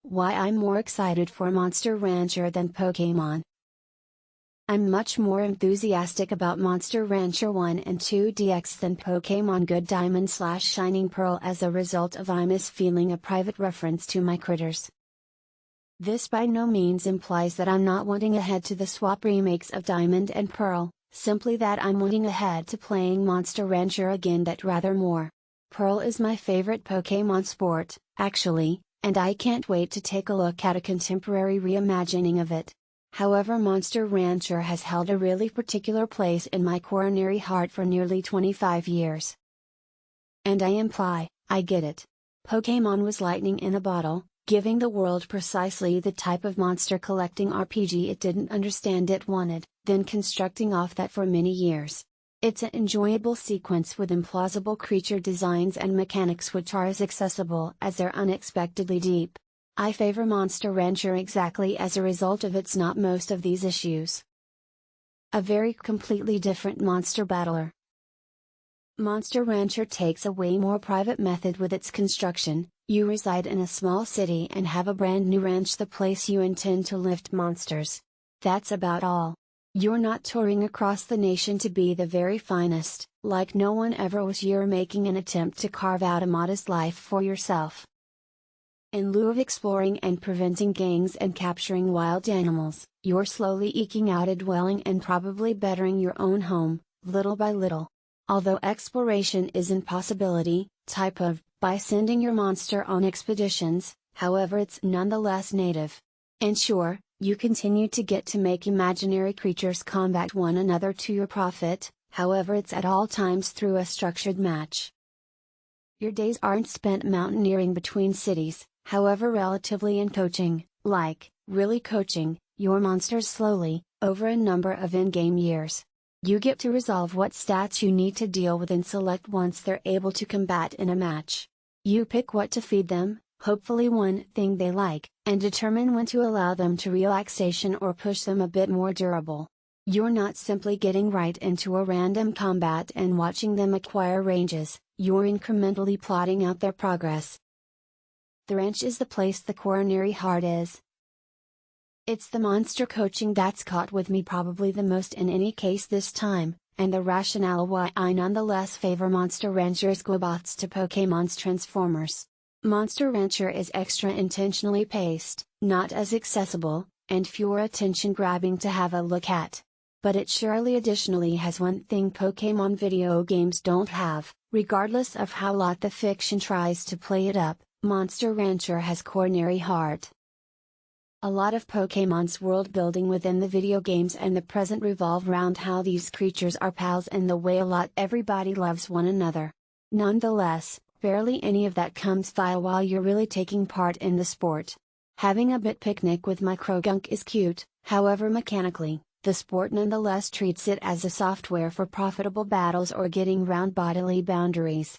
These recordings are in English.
Why I'm more excited for Monster Rancher than Pokémon. I'm much more enthusiastic about Monster Rancher 1 and 2 DX than Pokémon Good Diamond/Shining Pearl as a result of iMessage feeling a private reference to my critters. This by no means implies that I'm not wanting ahead to the swap remakes of Diamond and Pearl, simply that I'm wanting ahead to playing Monster Rancher again that rather more. Pearl is my favorite Pokémon sport, actually, and I can't wait to take a look at a contemporary reimagining of it. However, Monster Rancher has held a really particular place in my coronary heart for nearly 25 years. And I imply, I get it. Pokémon was lightning in a bottle, giving the world precisely the type of monster collecting RPG it didn't understand it wanted, then constructing off that for many years. It's an enjoyable sequence with implausible creature designs and mechanics which are as accessible as they're unexpectedly deep. I favor Monster Rancher exactly as a result of its not most of these issues. A very completely different monster battler. Monster Rancher takes a way more private method with its construction. You reside in a small city and have a brand new ranch, the place you intend to lift monsters. That's about all. You're not touring across the nation to be the very finest, like no one ever was. You're making an attempt to carve out a modest life for yourself. In lieu of exploring and preventing gangs and capturing wild animals, you're slowly eking out a dwelling and probably bettering your own home, little by little. Although exploration is an impossibility, type of, by sending your monster on expeditions, however it's nonetheless native. And sure, you continue to get to make imaginary creatures combat one another to your profit, however it's at all times through a structured match. Your days aren't spent mountaineering between cities, however relatively in coaching, really coaching, your monsters slowly, over a number of in-game years. You get to resolve what stats you need to deal with and select once they're able to combat in a match. You pick what to feed them, hopefully one thing they like, and determine when to allow them to relaxation or push them a bit more durable. You're not simply getting right into a random combat and watching them acquire ranges, you're incrementally plotting out their progress. The ranch is the place the coronary heart is. It's the monster coaching that's caught with me probably the most in any case this time, and the rationale why I nonetheless favor Monster Rancher's Gobots to Pokémon's Transformers. Monster Rancher is extra intentionally paced, not as accessible, and fewer attention-grabbing to have a look at. But it surely additionally has one thing Pokémon video games don't have, regardless of how lot the fiction tries to play it up, Monster Rancher has coronary heart. A lot of Pokémon's world building within the video games and the present revolve around how these creatures are pals and the way a lot everybody loves one another. Nonetheless, barely any of that comes via while you're really taking part in the sport. Having a bit picnic with Microgunk is cute, however mechanically, the sport nonetheless treats it as a software for profitable battles or getting round bodily boundaries.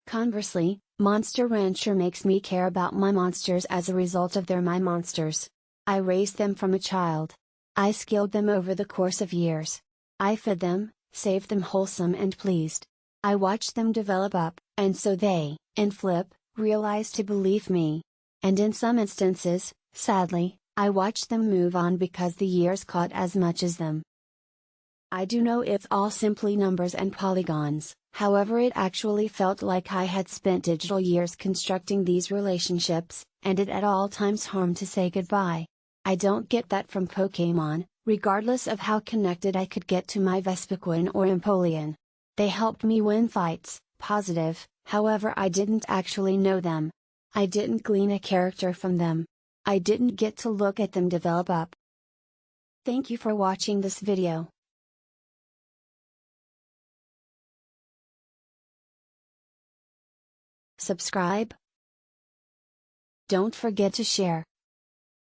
Conversely, Monster Rancher makes me care about my monsters as a result of they're my monsters. I raised them from a child. I skilled them over the course of years. I fed them, saved them wholesome and pleased. I watched them develop up, and so they, in flip, realized to believe me. And in some instances, sadly, I watched them move on because the years caught as much as them. I do know it's all simply numbers and polygons, however it actually felt like I had spent digital years constructing these relationships, and it at all times harmed to say goodbye. I don't get that from Pokémon, regardless of how connected I could get to my Vespiquen or Empoleon. They helped me win fights, positive, however I didn't actually know them. I didn't glean a character from them. I didn't get to look at them develop up. Thank you for watching this video. Subscribe. Don't forget to share.